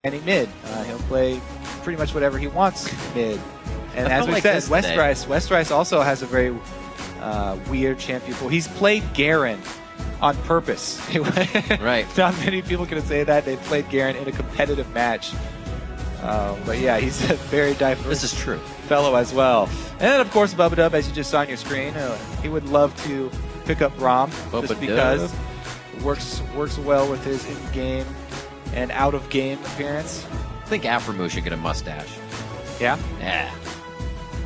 any mid. He'll play pretty much whatever he wants mid. And as we said, Westrice also has a very weird champion pool. He's played Garen on purpose. Right. Not many people can say that. They played Garen in a competitive match. But yeah, he's a very diverse this is true. fellow as well. And then, of course, Bubba as you just saw on your screen, he would love to pick up Braum just because it works well with his in-game and out-of-game appearance. I think Aframu should get a mustache. Yeah? Yeah.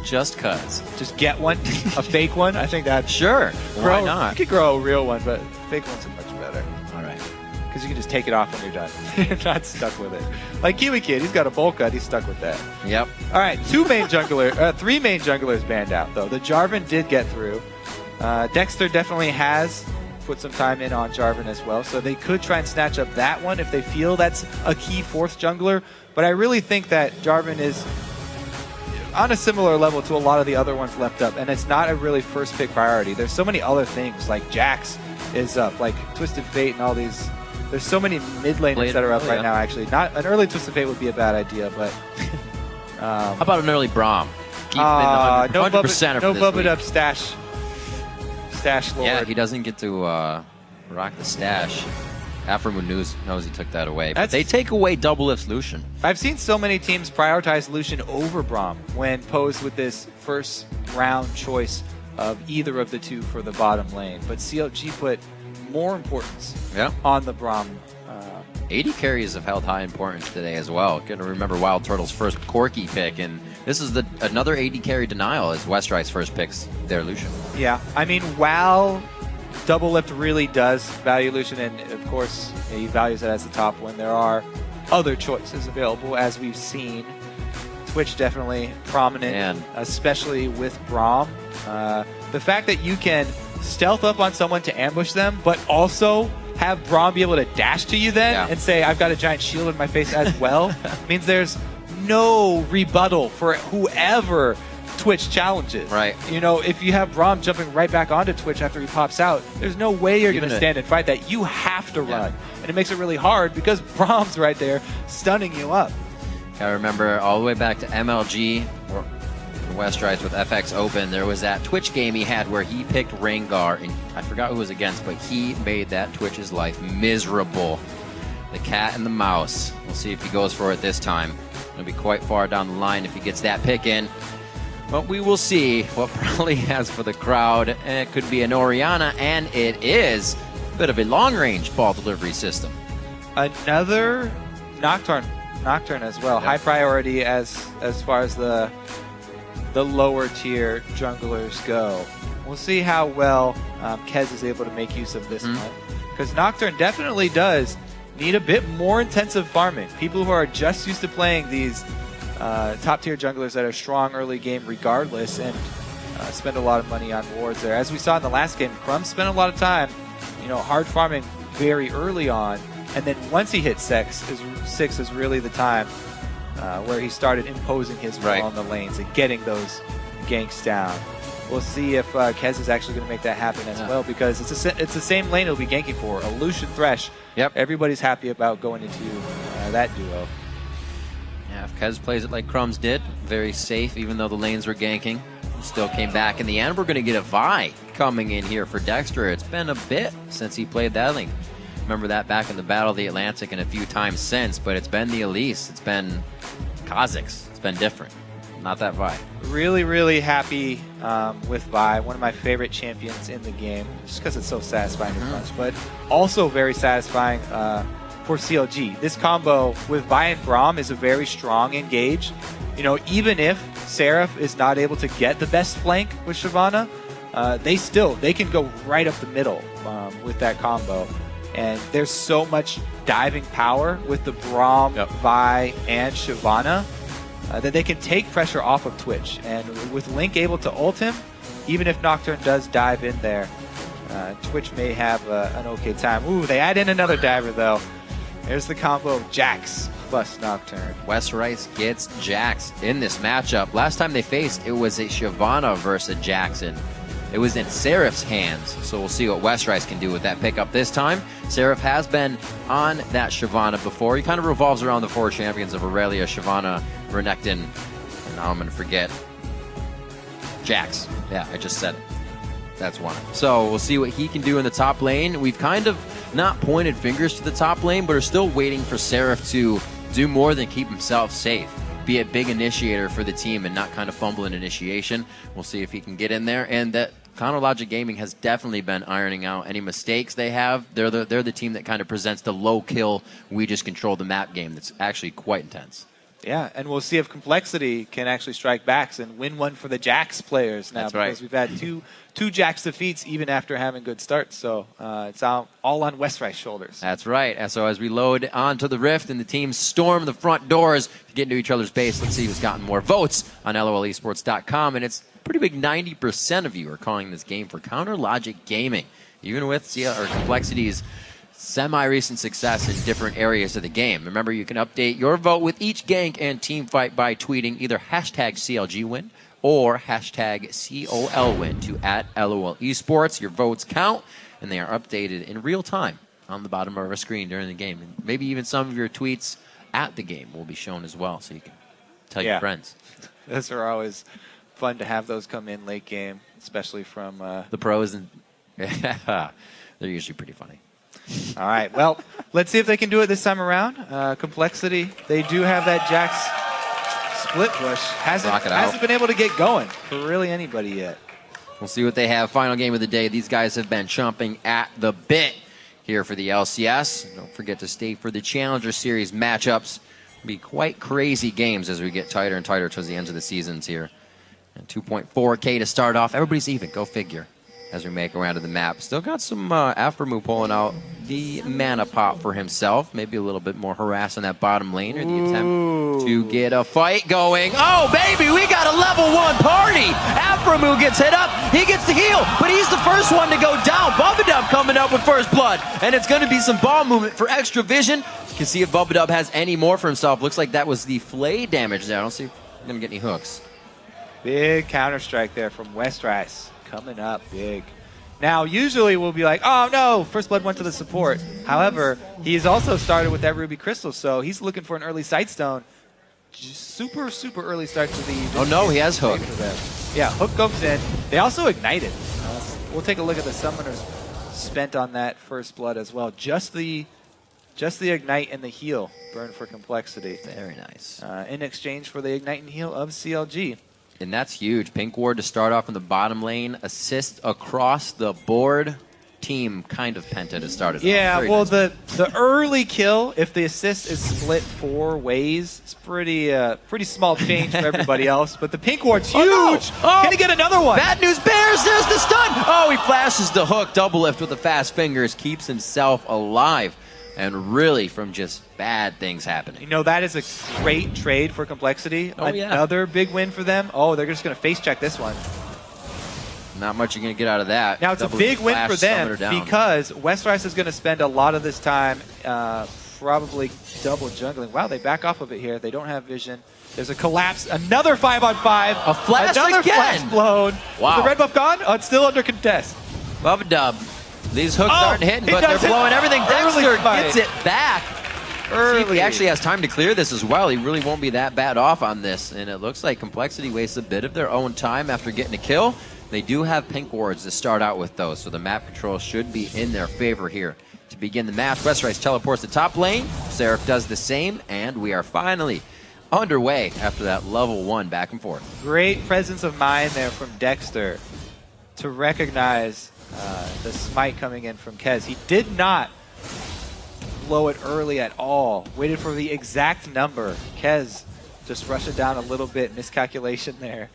Just cuz. Just get one? A fake one? I think that... Sure. Why not? You could grow a real one, but fake ones are much better. All right. Because you can just take it off when you're done. You're not stuck with it. Like Kiwi Kid, he's got a bowl cut. He's stuck with that. Yep. All right, three main junglers banned out, though. The Jarvan did get through. Dexter definitely has put some time in on Jarvan as well, so they could try and snatch up that one if they feel that's a key fourth jungler. But I really think that Jarvan is on a similar level to a lot of the other ones left up, and it's not a really first pick priority. There's so many other things, like Jax is up, like Twisted Fate and all these. There's so many mid laners that are up right now, actually. Not an early Twisted Fate would be a bad idea, but... how about an early Braum? Keep no 100% no Bubba Up stash lord. Yeah, he doesn't get to rock the stash. Aframu knows he took that away. But they take away double lift Lucian. I've seen so many teams prioritize Lucian over Braum when posed with this first round choice of either of the two for the bottom lane. But CLG put more importance on the Braum. AD carries have held high importance today as well. Gonna remember Wild Turtle's first Corki pick, and this is another AD carry denial as Westrice first picks their Lucian. Yeah, I mean, while Double Lift really does value Lucian, and of course he values it as the top when there are other choices available, as we've seen. Twitch definitely prominent, especially with Braum. The fact that you can stealth up on someone to ambush them, but also have Braum be able to dash to you then and say, I've got a giant shield in my face as well, means there's no rebuttal for whoever Twitch challenges. Right. You know, if you have Braum jumping right back onto Twitch after he pops out, there's no way you're going to stand and fight that. You have to run. And it makes it really hard because Braum's right there stunning you up. I remember all the way back to MLG, Westrice with FX Open, there was that Twitch game he had where he picked Rengar, and I forgot who it was against, but he made that Twitch's life miserable. The cat and the mouse. We'll see if he goes for it this time. It'll be quite far down the line if he gets that pick in. But we will see what Brawley has for the crowd. And it could be an Orianna, and it is a bit of a long-range ball delivery system. Another Nocturne as well. High priority as far as the lower tier junglers go. We'll see how well Kez is able to make use of this one. Because Nocturne definitely does need a bit more intensive farming. People who are just used to playing these top tier junglers that are strong early game regardless and spend a lot of money on wards there. As we saw in the last game, Crumb spent a lot of time, hard farming very early on, and then once he hit 6 is really the time where he started imposing his will on the lanes and getting those ganks down. We'll see if Kez is actually going to make that happen as well, because it's the same lane he'll be ganking for, a Lucian Thresh. Everybody's happy about going into that duo. Yeah, if Kez plays it like Crumbs did, very safe, even though the lanes were ganking. Still came back in the end. We're going to get a Vi coming in here for Dexter. It's been a bit since he played that lane. Remember that back in the Battle of the Atlantic and a few times since, but it's been the Elise. It's been Kha'Zix. It's been different. Not that Vi. Really, really happy with Vi. One of my favorite champions in the game, just because it's so satisfying to punch, but also very satisfying for CLG. This combo with Vi and Braum is a very strong engage. Even if Seraph is not able to get the best flank with Shyvana, they can go right up the middle with that combo. And there's so much diving power with the Braum, Vi, and Shyvana that they can take pressure off of Twitch. And with Link able to ult him, even if Nocturne does dive in there, Twitch may have an okay time. Ooh, they add in another diver though. There's the combo of Jax plus Nocturne. Westrice gets Jax in this matchup. Last time they faced, it was a Shyvana versus Jackson. it was in Seraph's hands. So we'll see what Westrice can do with that pickup this time. Seraph has been on that Shyvana before. He kind of revolves around the 4 champions of Aurelia, Shyvana, Renekton, and now I'm going to forget Jax. Yeah, I just said it. That's one. So we'll see what he can do in the top lane. We've kind of not pointed fingers to the top lane, but are still waiting for Seraph to do more than keep himself safe. Be a big initiator for the team and not kind of fumble in initiation. We'll see if he can get in there. And that Chronologic Gaming has definitely been ironing out any mistakes they have. They're the team that kind of presents the low kill, we just control the map game that's actually quite intense. Yeah, and we'll see if Complexity can actually strike back and win one for the Jax players now. That's right. Because we've had two Jax defeats even after having good starts. So it's all on Westrice's shoulders. That's right. And so as we load onto the Rift and the teams storm the front doors to get into each other's base, let's see who's gotten more votes on LOLesports.com. And it's a pretty big 90% of you are calling this game for Counter Logic Gaming. Even with Complexity's semi-recent success in different areas of the game. Remember, you can update your vote with each gank and team fight by tweeting either hashtag CLG win or hashtag COL win to @LOL Esports. Your votes count, and they are updated in real time on the bottom of our screen during the game. And maybe even some of your tweets at the game will be shown as well, so you can tell your friends. Those are always fun to have those come in late game, especially from the pros, and they're usually pretty funny. All right, well, let's see if they can do it this time around. Complexity, they do have that Jax split push. Hasn't been able to get going for really anybody yet. We'll see what they have. Final game of the day. These guys have been chomping at the bit here for the LCS. Don't forget to stay for the Challenger Series matchups. It'll be quite crazy games as we get tighter and tighter towards the end of the seasons here. And 2.4K to start off. Everybody's even. Go figure. As we make our way onto the map. Still got some Aframu pulling out the mana pop for himself. Maybe a little bit more harass on that bottom lane, or the attempt to get a fight going. Oh, baby, we got a level 1 party. Aframu gets hit up. He gets the heal, but he's the first one to go down. Bubadub coming up with first blood, and it's going to be some ball movement for extra vision. You can see if Bubadub has any more for himself. Looks like that was the flay damage there. I don't see if we're going to get any hooks. Big counter-strike there from Westrice. Coming up big. Now, usually we'll be like, oh, no, first blood went to the support. However, he's also started with that Ruby Crystal, so he's looking for an early Sightstone. Super, super early start to the... Oh, no, he has Hook. Yeah, Hook goes in. They also ignited. We'll take a look at the Summoners spent on that first blood as well. Just the Ignite and the heal burn for Complexity. Very nice. In exchange for the Ignite and heal of CLG. And that's huge. Pink Ward to start off in the bottom lane. Assist across the board. Team kind of penta to start it off. Yeah, Very well, nice. the early kill, if the assist is split 4 ways, it's pretty small change for everybody else. But the Pink Ward's huge. Oh, no. Can he get another one? Bad news bears. There's the stun. Oh, he flashes the hook. Double lift with the fast fingers. Keeps himself alive. And really from just bad things happening. You know, that is a great trade for Complexity. Oh, yeah. Another big win for them. Oh, they're just going to face check this one. Not much you're going to get out of that. Now, it's a big win for them because Westrice is going to spend a lot of this time probably double jungling. Wow, they back off of it here. They don't have vision. There's a collapse. Another 5-on-5. A flash Another again. flash blown. Wow. Is the red buff gone? Oh, it's still under contest. Bubadub. These hooks aren't hitting, but they're blowing everything. Dexter gets it back. See if he actually has time to clear this as well. He really won't be that bad off on this. And it looks like Complexity wastes a bit of their own time after getting a kill. They do have Pink Wards to start out with, though, so the map control should be in their favor here. To begin the match, Westrice teleports to top lane. Seraph does the same, and we are finally underway after that level 1 back and forth. Great presence of mind there from Dexter to recognize the smite coming in from Kez. He did not blow it early at all. Waited for the exact number. Kez just rushed it down a little bit. Miscalculation there.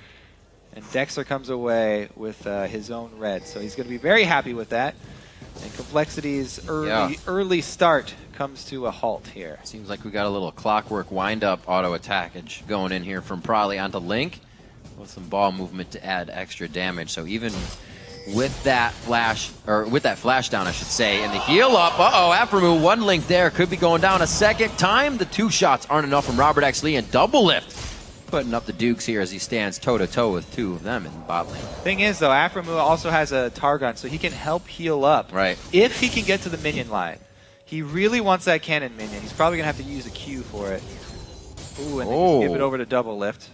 And Dexter comes away with his own red. So he's going to be very happy with that. And Complexity's early start comes to a halt here. Seems like we got a little clockwork wind-up auto attackage going in here from Prolly onto Link with some ball movement to add extra damage. So even with that flash, or with that flash down, I should say, and the heal up. Aframu, one Link there, could be going down a second time. The 2 shots aren't enough from Robert X. Lee, and double lift putting up the dukes here as he stands toe-to-toe with two of them in bot lane. Thing is, though, Aframu also has a Targon, so he can help heal up. Right. If he can get to the minion line. He really wants that cannon minion. He's probably going to have to use a Q for it. Ooh, and then just give it over to double lift.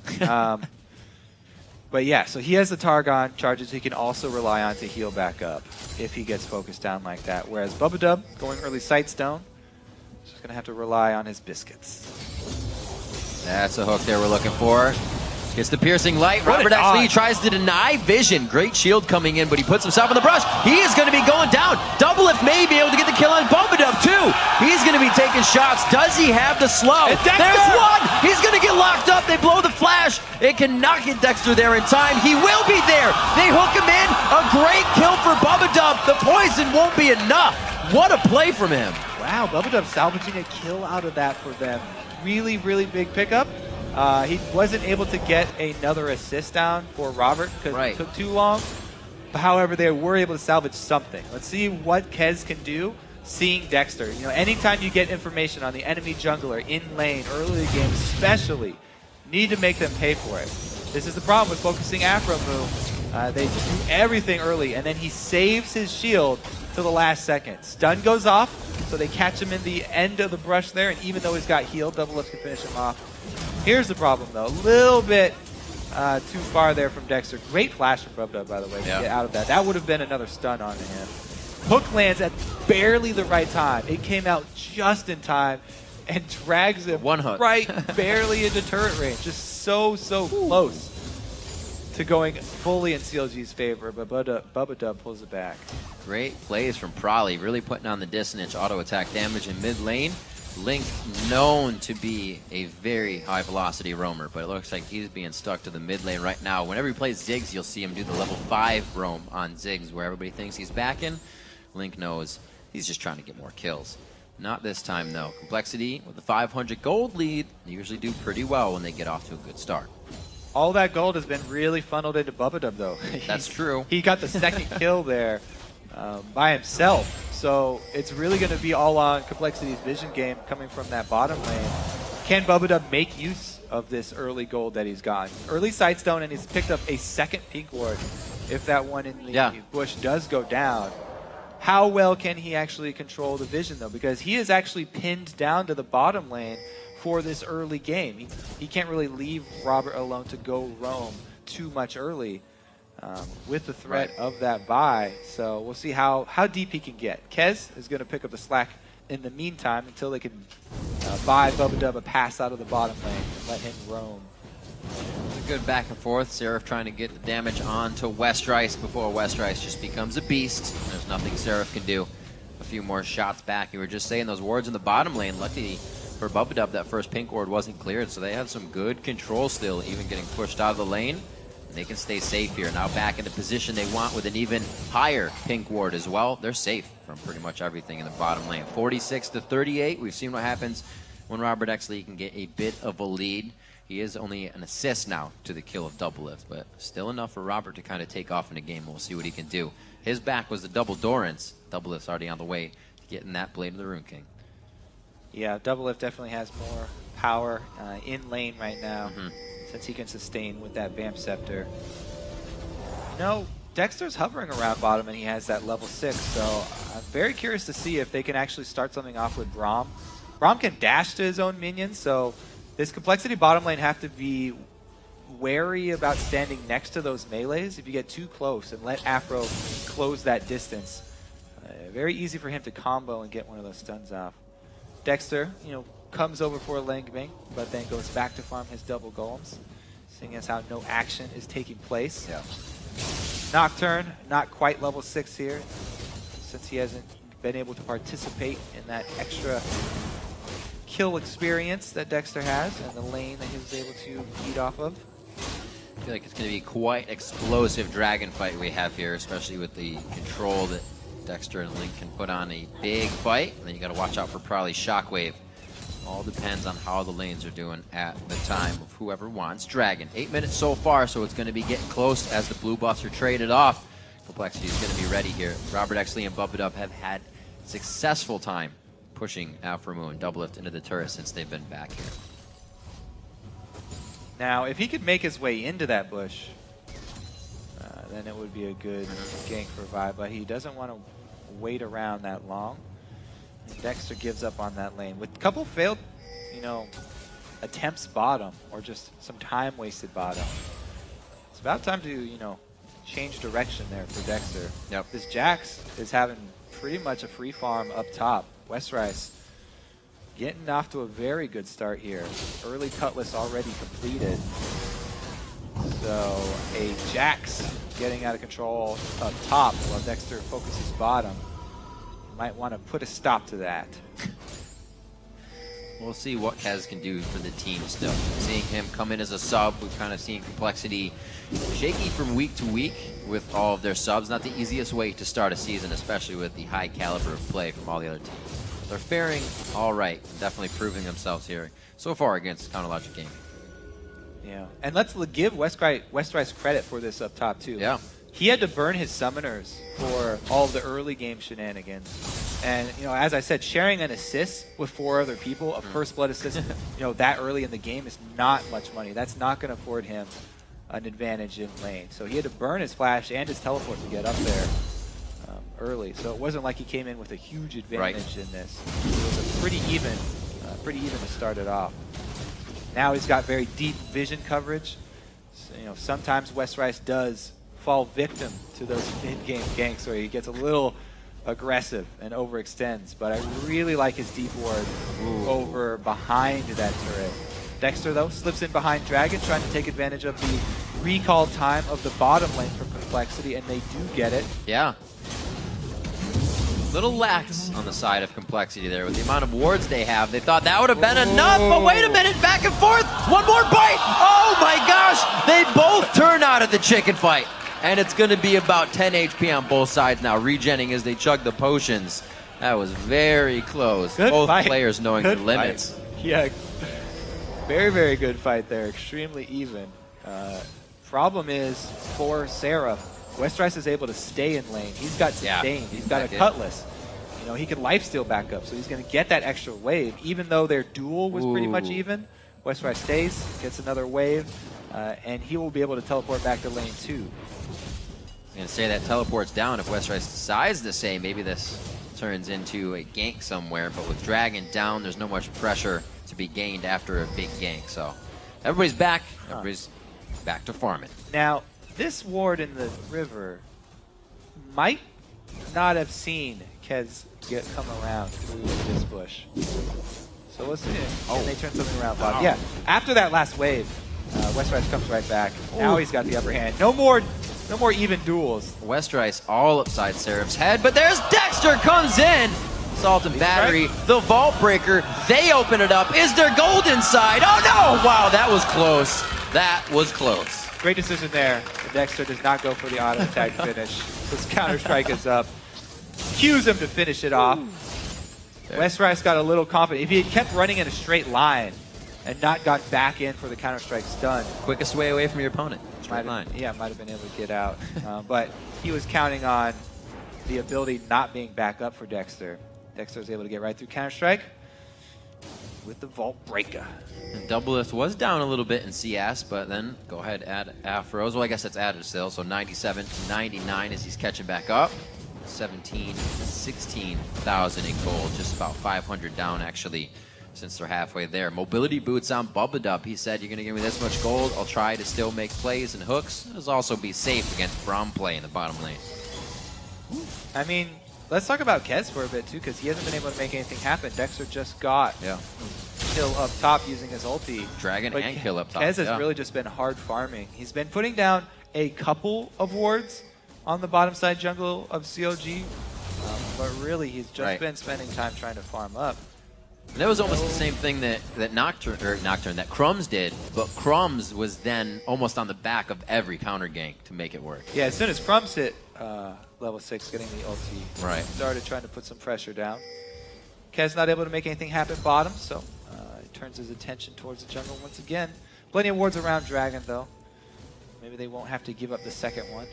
But yeah, so he has the Targon charges he can also rely on to heal back up if he gets focused down like that. Whereas Bubba Dub, going early Sightstone, is just going to have to rely on his biscuits. That's the hook there we're looking for. Gets the piercing light. What Robert actually tries to deny vision. Great shield coming in, but he puts himself in the brush. He is going to be going down. Double Lift may be able to get the kill on Bubba too. He's going to be taking shots. Does he have the slow? There's one. He's going to get locked up. They blow the flash. It cannot get Dexter there in time. He will be there. They hook him in. A great kill for Bubba Dub. The poison won't be enough. What a play from him. Wow, Bubba Dub salvaging a kill out of that for them. Really, really big pickup. He wasn't able to get another assist down for Robert because it took too long. But however, they were able to salvage something. Let's see what Kez can do seeing Dexter. You know, anytime you get information on the enemy jungler in lane early in the game, especially, need to make them pay for it. This is the problem with focusing Aframu. They just do everything early, and then he saves his shield to the last second. Stun goes off, so they catch him in the end of the brush there, and even though he's got healed, Double Lift can finish him off. Here's the problem, though. A little bit too far there from Dexter. Great flash from Bubba, by the way, to get out of that. That would have been another stun on him. Hook lands at barely the right time. It came out just in time and drags him right barely into turret range. Just so close to going fully in CLG's favor, but Bubba Dub pulls it back. Great plays from Prolly, really putting on the dissonance auto attack damage in mid lane. Link known to be a very high velocity roamer, but it looks like he's being stuck to the mid lane right now. Whenever he plays Ziggs, you'll see him do the level 5 roam on Ziggs, where everybody thinks he's backing. Link knows he's just trying to get more kills. Not this time, though. Complexity with the 500 gold lead, they usually do pretty well when they get off to a good start. All that gold has been really funneled into Bubba Dub, though. That's true. He got the second kill there by himself. So it's really going to be all on Complexity's vision game coming from that bottom lane. Can Bubba Dub make use of this early gold that he's gotten? Early Sightstone, and he's picked up a second pink ward if that one in the bush does go down. How well can he actually control the vision, though? Because he is actually pinned down to the bottom lane for this early game. He can't really leave Robert alone to go roam too much early. With the threat of that buy. So we'll see how deep he can get. Kez is going to pick up the slack in the meantime until they can buy Bubba Dub a pass out of the bottom lane and let him roam. It's a good back and forth. Seraph trying to get the damage onto Westrice before Westrice just becomes a beast. There's nothing Seraph can do. A few more shots back. You were just saying those wards in the bottom lane. Luckily for Bubba Dub, that first pink ward wasn't cleared, so they have some good control still, even getting pushed out of the lane. They can stay safe here. Now back in the position they want with an even higher pink ward as well. They're safe from pretty much everything in the bottom lane. 46-38. We've seen what happens when Robert Exley can get a bit of a lead. He is only an assist now to the kill of Double Lift, but still enough for Robert to kind of take off in the game. We'll see what he can do. His back was the double Dorans. Double Lift's already on the way to getting that Blade of the Rune King. Yeah, Double Lift definitely has more power in lane right now. Since he can sustain with that Vamp Scepter. You know, Dexter's hovering around bottom and he has that level 6, so I'm very curious to see if they can actually start something off with Braum. Braum can dash to his own minions, so this Complexity bottom lane have to be wary about standing next to those melees. If you get too close and let Afro close that distance, very easy for him to combo and get one of those stuns off. Dexter, you know, comes over for a Langbing, but then goes back to farm his double golems, seeing as how no action is taking place. Nocturne, not quite level 6 here, since he hasn't been able to participate in that extra kill experience that Dexter has and the lane that he was able to feed off of. I feel like it's going to be quite explosive dragon fight we have here, especially with the control that Dexter and Link can put on a big fight. And then you got to watch out for Prolly's Shockwave. All depends on how the lanes are doing at the time of whoever wants Dragon. 8 minutes so far, so it's going to be getting close as the blue buffs are traded off. Complexity is going to be ready here. Robert Exley and Bubba Dub have had successful time pushing Aframu and Double Lift into the turret since they've been back here. Now, if he could make his way into that bush, then it would be a good gank for Vi, but he doesn't want to wait around that long. And Dexter gives up on that lane. With a couple failed, you know, attempts bottom, or just some time wasted bottom, it's about time to, you know, change direction there for Dexter. Yep. This Jax is having pretty much a free farm up top. Westrice getting off to a very good start here. Early Cutlass already completed. So a Jax getting out of control up top while Dexter focuses bottom. Might want to put a stop to that. We'll see what Kez can do for the team still. Seeing him come in as a sub, we've kind of seen Complexity shaky from week to week with all of their subs. Not the easiest way to start a season, especially with the high caliber of play from all the other teams. They're faring all right, definitely proving themselves here so far against Counterlogic Gaming. Yeah, and let's give Westrice credit for this up top too. Yeah. He had to burn his summoners for all of the early game shenanigans. And, you know, as I said, sharing an assist with 4 other people, a first blood assist, you know, that early in the game is not much money. That's not going to afford him an advantage in lane. So he had to burn his flash and his teleport to get up there early. So it wasn't like he came in with a huge advantage in this. It was a pretty even to start it off. Now he's got very deep vision coverage. So, you know, sometimes Westrice does fall victim to those mid-game ganks where he gets a little aggressive and overextends, but I really like his deep ward over behind that turret. Dexter, though, slips in behind Dragon, trying to take advantage of the recall time of the bottom lane from Complexity, and they do get it. Yeah. Little lax on the side of Complexity there. With the amount of wards they have, they thought that would have been enough, but wait a minute, back and forth, one more bite! Oh my gosh, they both turn out of the chicken fight. And it's going to be about 10 HP on both sides now, regenning as they chug the potions. That was very close. Good both fight. players knowing Good the limits. Fight. Yeah, very, very good fight there. Extremely even. Problem is, for Seraph, Westrice is able to stay in lane. He's got sustain. Yeah, he's got a Cutlass. You know, he can lifesteal back up, so he's going to get that extra wave. Even though their duel was pretty much even, Westrice stays, gets another wave, and he will be able to teleport back to lane 2. I'm going to say that teleports down if Westrice decides to say maybe this turns into a gank somewhere, but with Dragon down, there's no much pressure to be gained after a big gank. So everybody's back. Everybody's back to farming. Now, this ward in the river might not have seen Kez come around through this bush. So let's see. Can they turn something around? Bob? Yeah. After that last wave, Westrice comes right back. Now he's got the upper hand. No more even duels. Westrice all upside Seraph's head, but there's Dexter comes in. Salt and Battery, the Vault Breaker, they open it up. Is there gold inside? Oh no! Wow, that was close. That was close. Great decision there. Dexter does not go for the auto attack finish. This Counter-Strike is up. Cues him to finish it off. Westrice got a little confident. If he had kept running in a straight line and not got back in for the Counter-Strike stun, Quickest way away from your opponent. Straight line. Yeah, might have been able to get out. But he was counting on the ability not being back up for Dexter. Dexter was able to get right through Counter-Strike with the Vault Breaker. And Doublelift was down a little bit in CS, but then go ahead, add Afros. Well, I guess that's added still, so 97 to 99 as he's catching back up. 17 to 16,000 in gold, just about 500 down actually since they're halfway there. Mobility boots on Bubba. He said, you're going to give me this much gold, I'll try to still make plays and hooks. Let's also be safe against Braum play in the bottom lane. I mean, let's talk about Kez for a bit too, because he hasn't been able to make anything happen. Dexter just got kill up top using his ulti. Dragon but and kill up top. Kez has really just been hard farming. He's been putting down a couple of wards on the bottom side jungle of CLG, but really he's just been spending time trying to farm up. And that was almost the same thing that that Crumbs did, but Crumbs was then almost on the back of every counter gank to make it work. Yeah, as soon as Crumbs hit level 6, getting the ulti, started trying to put some pressure down. Kez not able to make anything happen bottom, so he turns his attention towards the jungle once again. Plenty of wards around Dragon, though. Maybe they won't have to give up the second one.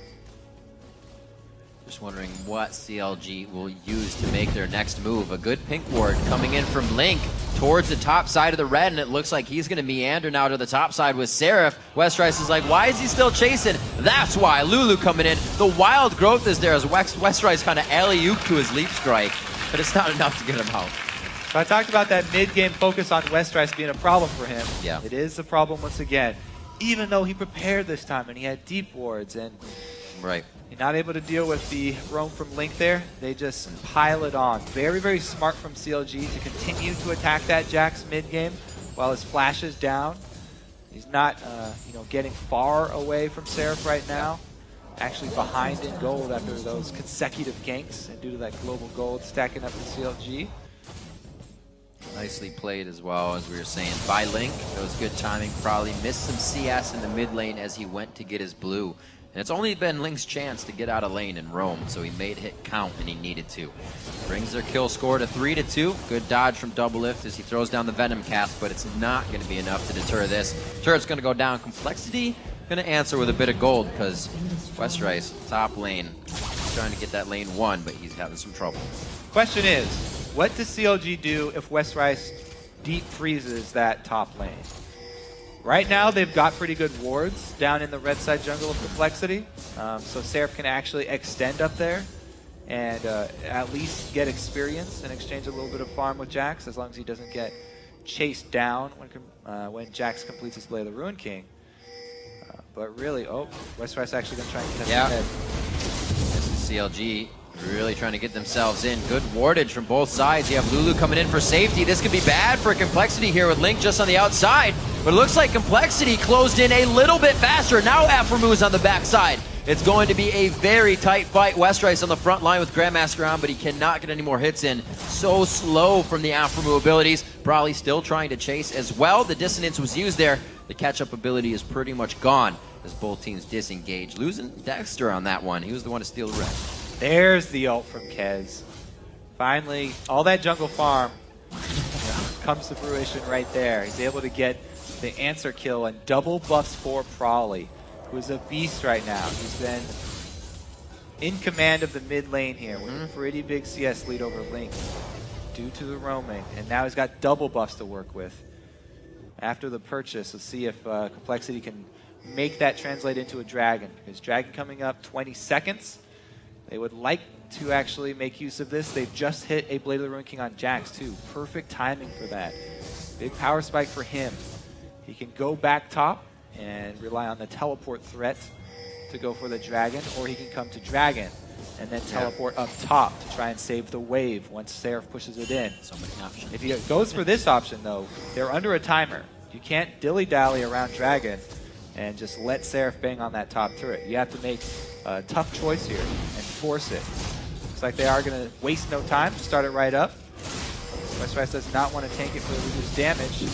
Just wondering what CLG will use to make their next move. A good pink ward coming in from Link towards the top side of the red, and it looks like he's going to meander now to the top side with Seraph. Westrice is like, why is he still chasing? That's why. Lulu coming in. The wild growth is there as Westrice kind of alley-oop to his leap strike, but it's not enough to get him out. So I talked about that mid-game focus on Westrice being a problem for him. Yeah. It is a problem once again, even though he prepared this time and he had deep wards and right. you're not able to deal with the roam from Link there. They just pile it on. Very, very smart from CLG to continue to attack that Jax mid-game while his flash is down. He's not getting far away from Seraph right now. Actually behind in gold after those consecutive ganks and due to that global gold stacking up for CLG. Nicely played as well, as we were saying, by Link. It was good timing. Probably missed some CS in the mid lane as he went to get his blue. And it's only been Link's chance to get out of lane and roam, so he made hit count, and he needed to. Brings their kill score to 3-2. Good dodge from Double Lift as he throws down the Venom cast, but it's not going to be enough to deter this. Turret's going to go down. Complexity going to answer with a bit of gold, because Westrice, top lane, trying to get that lane 1, but he's having some trouble. Question is, what does CLG do if Westrice deep freezes that top lane? Right now, they've got pretty good wards down in the red side jungle of Complexity, so Seraph can actually extend up there and at least get experience and exchange a little bit of farm with Jax, as long as he doesn't get chased down when Jax completes his Blade of the Ruin King. But really, Westrice actually going to try and catch his head. This is CLG. Really trying to get themselves in. Good wardage from both sides. You have Lulu coming in for safety. This could be bad for Complexity here with Link just on the outside. But it looks like Complexity closed in a little bit faster. Now Aphromoo is on the backside. It's going to be a very tight fight. Westrice on the front line with Grandmaster on, but he cannot get any more hits in. So slow from the Aphromoo abilities. Probably still trying to chase as well. The dissonance was used there. The catch-up ability is pretty much gone as both teams disengage. Losing Dexter on that one. He was the one to steal the red. There's the ult from Kez. Finally, all that jungle farm comes to fruition right there. He's able to get the answer kill and double buffs for Prawley, who is a beast right now. He's been in command of the mid lane here with a pretty big CS lead over Link due to the roaming. And now he's got double buffs to work with. After the purchase, let's see if Complexity can make that translate into a dragon. Because dragon coming up 20 seconds. They would like to actually make use of this. They've just hit a Blade of the Ruin King on Jax too. Perfect timing for that. Big power spike for him. He can go back top and rely on the teleport threat to go for the dragon, or he can come to dragon and then teleport up top to try and save the wave once Seraph pushes it in. So many options. If he goes for this option though, they're under a timer. You can't dilly-dally around dragon and just let Seraph bang on that top turret. You have to make a tough choice here and force it. Looks like they are going to waste no time to start it right up. Westrice does not want to tank it for the reduced damage.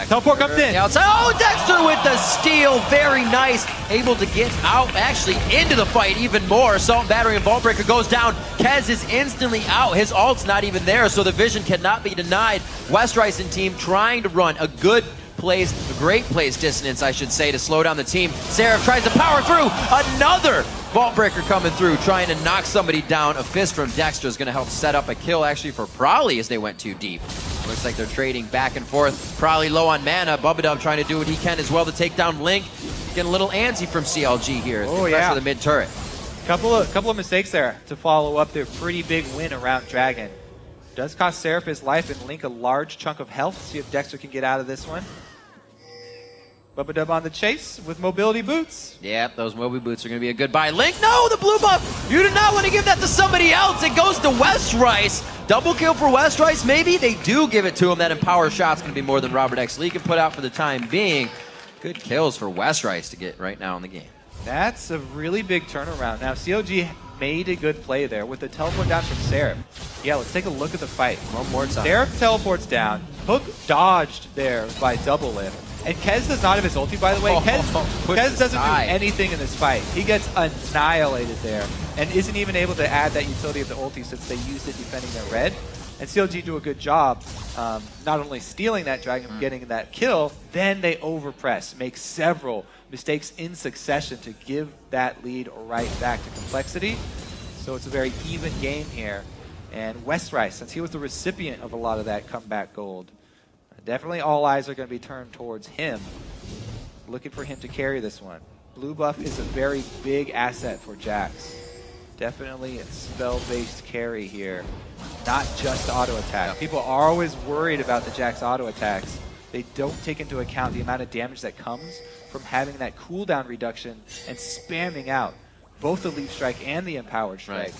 Teleport comes in. Oh, Dexter with the steal. Very nice. Able to get out, actually into the fight even more. Assault and Battery and Vault Breaker goes down. Kez is instantly out. His ult's not even there, so the vision cannot be denied. Westrice and team trying to run a good plays, a great plays dissonance, I should say, to slow down the team. Seraph tries to power through. Another Vault Breaker coming through, trying to knock somebody down. A fist from Dexter is going to help set up a kill actually for Prawley as they went too deep. Looks like they're trading back and forth. Prawley low on mana. Bubba trying to do what he can as well to take down Link. Getting a little antsy from CLG here. Oh yeah, for the mid turret. Couple of mistakes there to follow up their pretty big win around Dragon. Does cost Seraph his life and Link a large chunk of health. See if Dexter can get out of this one. Bubba on the chase with mobility boots. Yep, those mobility boots are going to be a good buy. Link, no, the blue buff. You did not want to give that to somebody else. It goes to Westrice. Double kill for Westrice. Maybe they do give it to him. That Empower shot's going to be more than Robert X. Lee can put out for the time being. Good kills for Westrice to get right now in the game. That's a really big turnaround. Now, CLG made a good play there with the teleport down from Seraph. Yeah, let's take a look at the fight. One more time. Seraph teleports down. Hook dodged there by Double Lift. And Kez does not have his ulti, by the way. Kez doesn't do anything in this fight. He gets annihilated there and isn't even able to add that utility of the ulti since they used it defending their red. And CLG do a good job not only stealing that dragon, but getting that kill, then they overpress, make several mistakes in succession to give that lead right back to Complexity. So it's a very even game here. And Westrice, since he was the recipient of a lot of that comeback gold, definitely all eyes are going to be turned towards him, looking for him to carry this one. Blue buff is a very big asset for Jax. Definitely a spell-based carry here, not just auto attack. Yep. People are always worried about the Jax auto attacks. They don't take into account the amount of damage that comes from having that cooldown reduction and spamming out both the Leap Strike and the Empowered Strike. Right.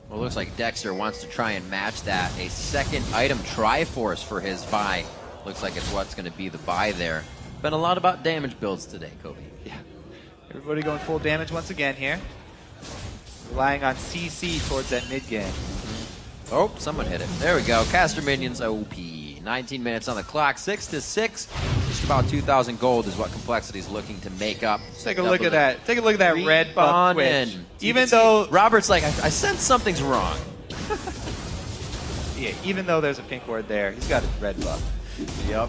Well, it looks like Dexter wants to try and match that. A second item Triforce for his buy. Looks like it's what's going to be the buy there. Been a lot about damage builds today, Kobe. Yeah. Everybody going full damage once again here. Relying on CC towards that mid game. Oh, someone hit it. There we go. Caster minions OP. 19 minutes on the clock. 6-6. Just about 2,000 gold is what Complexity's looking to make up. Take a look at that. Take a look at that red buff twitch. Even though Robert's like, I sense something's wrong. yeah, even though there's a pink ward there, he's got his red buff. Yep.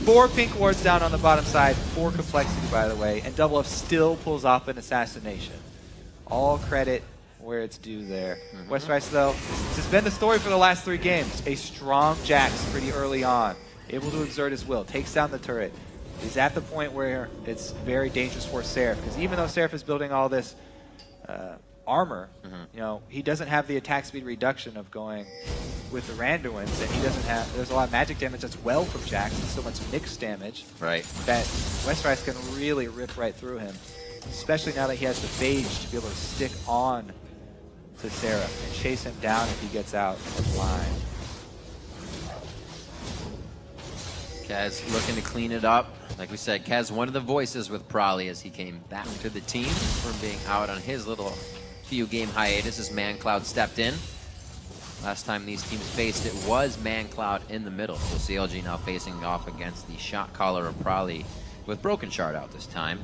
4 pink wards down on the bottom side, 4 Complexity, by the way, and Double F still pulls off an assassination. All credit where it's due there. Westrice, though, this has been the story for the last 3 games. A strong Jax pretty early on, able to exert his will, takes down the turret. He's at the point where it's very dangerous for Seraph, because even though Seraph is building all this armor, you know, he doesn't have the attack speed reduction of going with the Randuins, and he doesn't have, there's a lot of magic damage that's well from Jax, and so much mixed damage Right. that Westrice can really rip right through him, especially now that he has the phage to be able to stick on to Seraph and chase him down if he gets out of line. Kaz looking to clean it up. Like we said, Kaz, one of the voices with Prolly as he came back to the team from being out on his little few game hiatus as ManCloud stepped in. Last time these teams faced, it was ManCloud in the middle. So CLG now facing off against the shot caller of Prolly with Broken Shard out this time.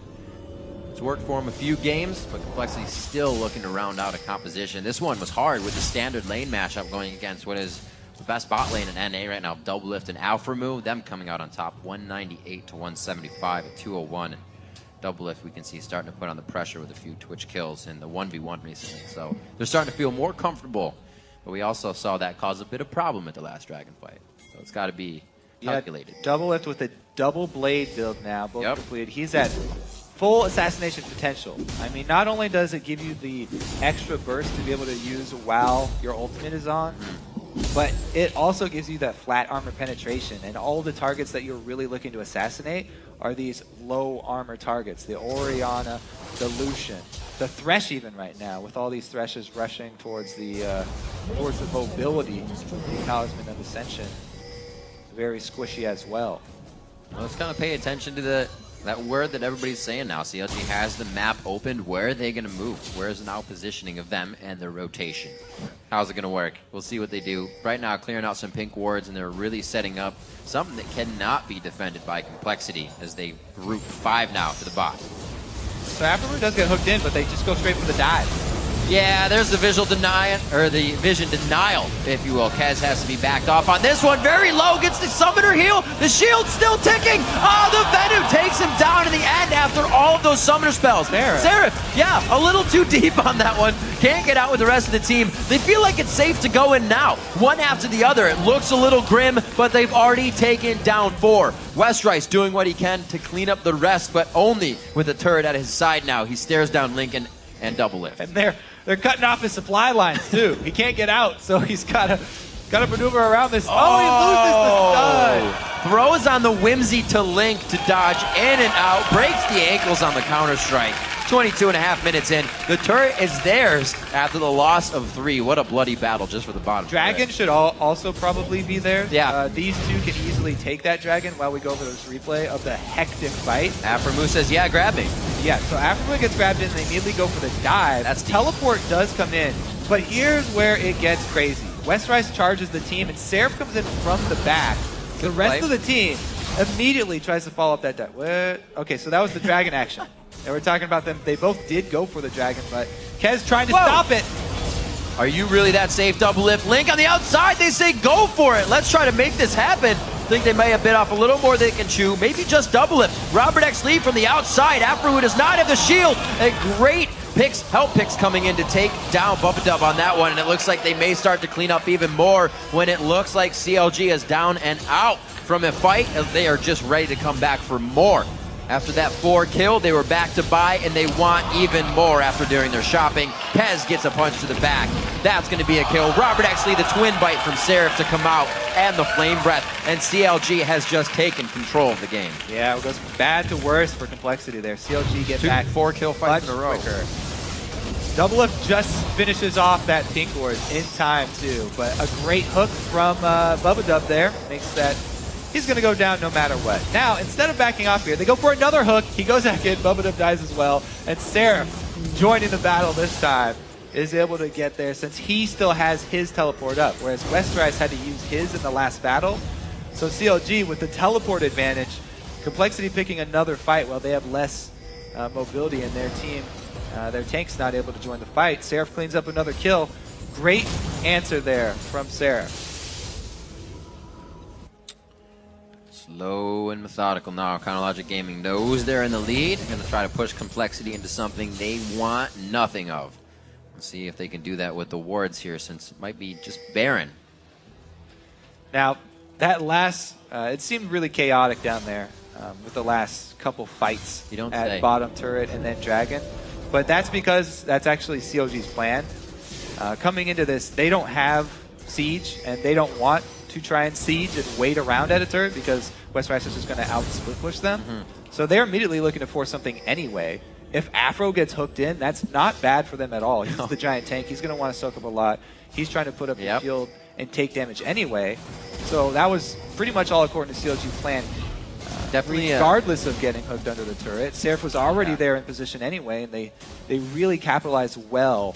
It's worked for him a few games, but Complexity's still looking to round out a composition. This one was hard with the standard lane matchup going against what is the best bot lane in NA right now, Doublelift and Alphamu. Them coming out on top, 198 to 175 at 201. Doublelift, we can see, starting to put on the pressure with a few Twitch kills in the 1v1 recently. So they're starting to feel more comfortable. But we also saw that cause a bit of problem at the last Dragon fight. So it's got to be calculated. Yeah, Doublelift with a double blade build now, both completed. He's at full assassination potential. I mean, not only does it give you the extra burst to be able to use while your ultimate is on, but it also gives you that flat armor penetration, and all the targets that you're really looking to assassinate are these low armor targets. The Orianna, the Lucian, the Thresh even right now, with all these Threshes rushing towards the mobility, the Talisman of Ascension. Very squishy as well. Well, let's kind of pay attention to that word that everybody's saying now. CLG has the map opened. Where are they going to move? Where's now positioning of them and their rotation? How's it going to work? We'll see what they do. Right now, clearing out some pink wards, and they're really setting up something that cannot be defended by Complexity as they group 5 now to the bot. So Afterward does get hooked in, but they just go straight for the dive. Yeah, there's the visual denial, or the vision denial, if you will. Kaz has to be backed off on this one. Very low, gets the summoner heal. The shield's still ticking. Oh, the Venom takes him down in the end after all of those summoner spells. Seraph, yeah, a little too deep on that one. Can't get out with the rest of the team. They feel like it's safe to go in now. One after the other. It looks a little grim, but they've already taken down 4. Westrice doing what he can to clean up the rest, but only with a turret at his side now. He stares down Lincoln and Doublelift. And they're cutting off his supply lines too. He can't get out, so he's got to maneuver around this. Oh, he loses the stun. Throws on the Whimsy to Link to dodge in and out. Breaks the ankles on the counter-strike. 22.5 minutes in. The turret is theirs after the loss of 3. What a bloody battle just for the bottom. Dragon should also probably be there. Yeah. These two can easily take that dragon while we go over this replay of the hectic fight. Aframu says, yeah, grab me. Yeah, so Aframu gets grabbed in, they immediately go for the dive. That's deep. Teleport does come in, but here's where it gets crazy. Westrice charges the team, and Seraph comes in from the back. The rest of the team immediately tries to follow up that dive. Okay, so that was the dragon action. And we're talking about them. They both did go for the dragon, but Kez trying to stop it. Are you really that safe? Double lift. Link on the outside. They say go for it. Let's try to make this happen. Think they may have bit off a little more than they can chew. Maybe just double lift. Robert X Lee from the outside. Afro, who does not have the shield. A great help picks coming in to take down Bubba Dub on that one. And it looks like they may start to clean up even more when it looks like CLG is down and out from a fight. They are just ready to come back for more. After that 4 kill, they were back to buy, and they want even more after doing their shopping. Pez gets a punch to the back. That's going to be a kill. Robert actually the twin bite from Seraph to come out, and the flame breath. And CLG has just taken control of the game. Yeah, it goes from bad to worse for Complexity there. CLG get back 4 kill fights in a row. Quicker. Double Lift just finishes off that pink ward in time, too. But a great hook from Bubba Dub there makes that. He's going to go down no matter what. Now, instead of backing off here, they go for another hook. He goes back in. Bubba Dub dies as well. And Seraph, joining the battle this time, is able to get there since he still has his teleport up, whereas Westerize had to use his in the last battle. So CLG, with the teleport advantage, Complexity picking another fight while they have less mobility in their team. Their tank's not able to join the fight. Seraph cleans up another kill. Great answer there from Seraph. Slow and methodical now. Chronologic Gaming knows they're in the lead. Going to try to push Complexity into something they want nothing of. Let's see if they can do that with the wards here, since it might be just barren. Now, that last, it seemed really chaotic down there with the last couple fights at bottom turret and then dragon. But that's because that's actually CLG's plan. Coming into this, they don't have siege, and they don't want to try and siege and wait around at a turret because Westerize is just going to out-split push them. So they're immediately looking to force something anyway. If Afro gets hooked in, that's not bad for them at all. He's the giant tank. He's going to want to soak up a lot. He's trying to put up the shield and take damage anyway. So that was pretty much all according to CLG's plan. Definitely, regardless of getting hooked under the turret. Seraph was already there in position anyway, and they really capitalized well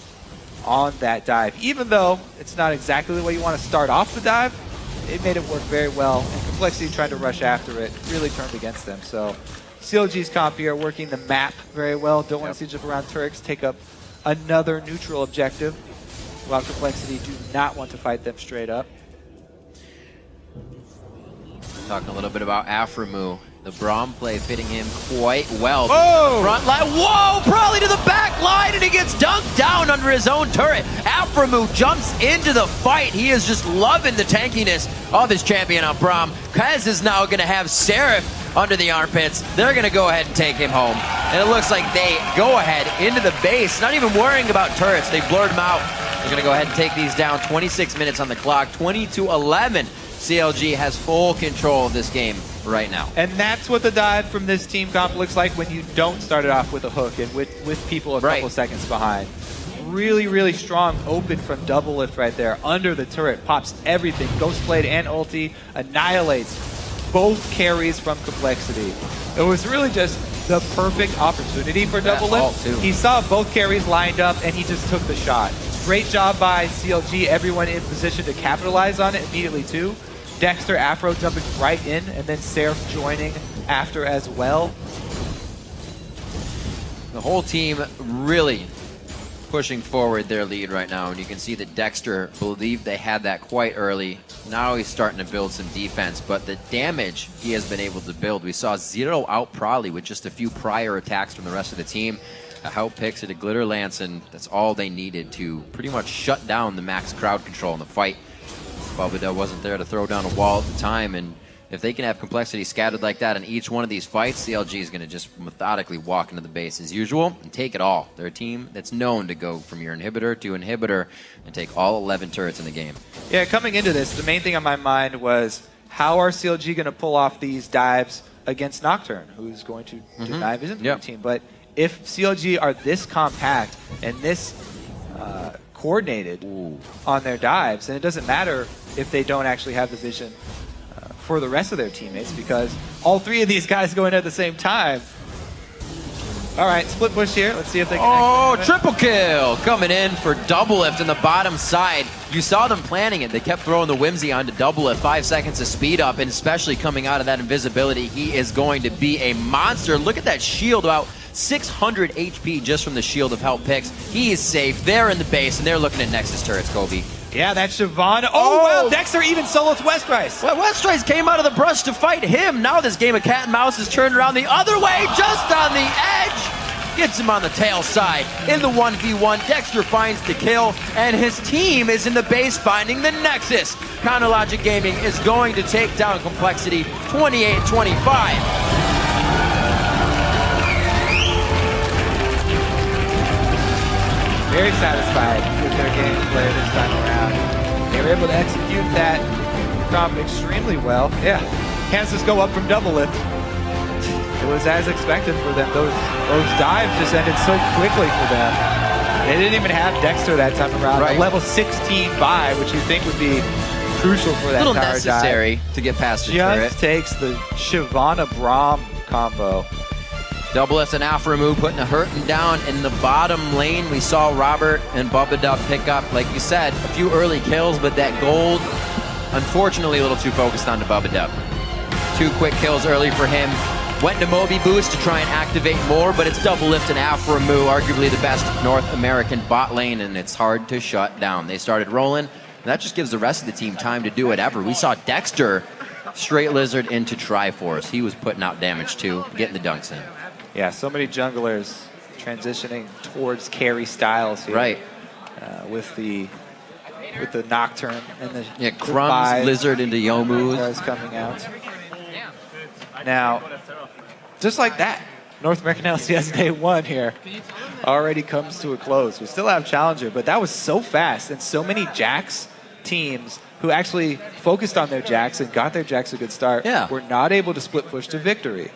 on that dive. Even though it's not exactly the way you want to start off the dive, it made it work very well, and Complexity trying to rush after it really turned against them. So CLG's comp here working the map very well. Don't want to siege up around turrets, take up another neutral objective, while Complexity do not want to fight them straight up. Talking a little bit about Aframu. The Braum play fitting him quite well. Whoa! Front line. Whoa! Probably to the back line, and he gets dunked down under his own turret. Aframu jumps into the fight. He is just loving the tankiness of his champion on Braum. Kaz is now going to have Seraph under the armpits. They're going to go ahead and take him home. And it looks like they go ahead into the base, not even worrying about turrets. They blurred them out. They're going to go ahead and take these down. 26 minutes on the clock, 20-11. CLG has full control of this game right now. And that's what the dive from this team comp looks like when you don't start it off with a hook and with people a couple seconds behind. Really, really strong open from Double Lift right there. Under the turret, pops everything. Ghostblade and ulti annihilates both carries from Complexity. It was really just the perfect opportunity for Double Lift. He saw both carries lined up, and he just took the shot. Great job by CLG, everyone in position to capitalize on it immediately too. Dexter, Afro jumping right in, and then Seraph joining after as well. The whole team really pushing forward their lead right now, and you can see that Dexter believed they had that quite early. Now he's starting to build some defense, but the damage he has been able to build. We saw Zero out Probably with just a few prior attacks from the rest of the team. A help picks at a Glitter Lance, and that's all they needed to pretty much shut down the max crowd control in the fight. Bubba Dub wasn't there to throw down a wall at the time, and if they can have Complexity scattered like that in each one of these fights, CLG is going to just methodically walk into the base as usual and take it all. They're a team that's known to go from your inhibitor to inhibitor and take all 11 turrets in the game. Yeah, coming into this, the main thing on my mind was how are CLG going to pull off these dives against Nocturne, who's going to deny vision to the team. But if CLG are this compact and this coordinated on their dives, and it doesn't matter if they don't actually have the vision for the rest of their teammates, because all three of these guys go in at the same time. All right, split push here. Let's see if they can. Oh, triple kill coming in for Double Lift in the bottom side. You saw them planning it. They kept throwing the Whimsy onto Double Lift. 5 seconds of speed up, and especially coming out of that invisibility, he is going to be a monster. Look at that shield about 600 HP just from the Shield of Help picks. He is safe. They're in the base, and they're looking at Nexus turrets, Kobe. Yeah, that's Shyvana. Oh, wow, Dexter even solos Westrice. Well, Westrice came out of the brush to fight him. Now this game of cat and mouse is turned around the other way, just on the edge. Gets him on the tail side. In the 1v1, Dexter finds the kill, and his team is in the base finding the Nexus. Chronologic Gaming is going to take down Complexity 28-25. Very satisfied with their gameplay this time around. They were able to execute that comp extremely well. Yeah, hands just go up from double lift. It was as expected for them. Those dives just ended so quickly for them. They didn't even have Dexter that time around. Right. A level 16 buy, which you think would be crucial for that little tower necessary dive. to get past the turret. Just takes the Shyvana Braum combo. Double lift and Alpha Remove putting a hurting down in the bottom lane. We saw Robert and Bubba Duff pick up, like you said, a few early kills, but that gold, unfortunately, a little too focused on the Bubba Duff. 2 quick kills early for him. Went to Moby Boost to try and activate more, but it's double lift and Alpha Remove, arguably the best North American bot lane, and it's hard to shut down. They started rolling, and that just gives the rest of the team time to do whatever. We saw Dexter straight lizard into Triforce. He was putting out damage too, getting the dunks in. Yeah, so many junglers transitioning towards carry styles here. Right. With the Nocturne and the Crumbs, Lizard into Yomu's coming out. Now, just like that, North American LCS Day 1 here already comes to a close. We still have Challenger, but that was so fast, and so many Jax teams who actually focused on their Jax and got their Jax a good start were not able to split push to victory.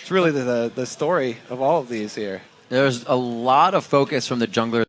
It's really the story of all of these here. There's a lot of focus from the junglers